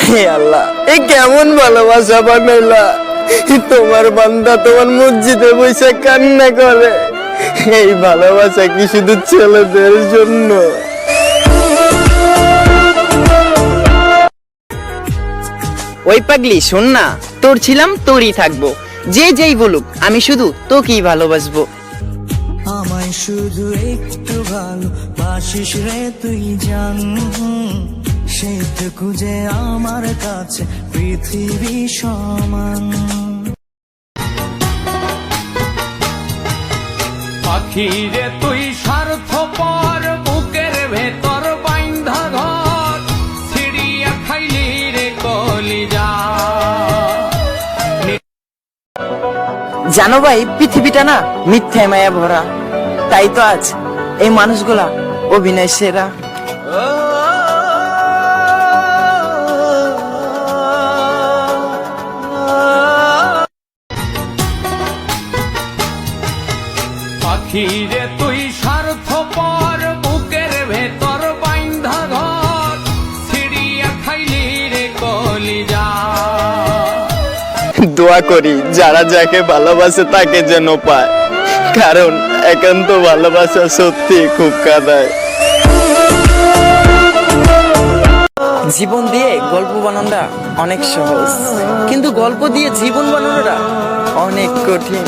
হে আল্লাহ, এ কেমন ভালোবাসা বানাইলা। তোমার বান্দা তোমার মসজিদে বসে কান্না করে, এই ভালোবাসা কি শুধু ছেলেদের জন্য? ওই পাগলি শোন না, তোর ছিলাম তোরই থাকবো, যে যেই বলুক আমি শুধু তোকেই ভালোবাসবো। আমায় শুধু একটু ভালোবাসিস রে তুই জান, সেটুকু যে আমার কাছে পৃথিবী সমান। পাখি রে তুই স্বার্থপর, বুকের ভেতর বাইন্ধা ঘর, ছিড়িয়া খাইলি রে কলিজা। জানো ভাই, পৃথিবীটা না মিথ্যায় মায়া ভরা, তাই তো আজ এই মানুষগুলা অভিনয় সেরা। পাখি রে তুই স্বার্থপর, বুকের ভেতর বাইন্ধা ঘর, ছিড়িয়া খাইলি রে কলিজা। দোয়া করি যারা যাকে ভালোবাসে তাকে যেন পায়, কারণ একান্ত ভালোবাসা সত্যি খুব কাঁদায়। জীবন দিয়ে গল্প বানানোটা অনেক সহজ, কিন্তু গল্প দিয়ে জীবন বানানোটা অনেক কঠিন।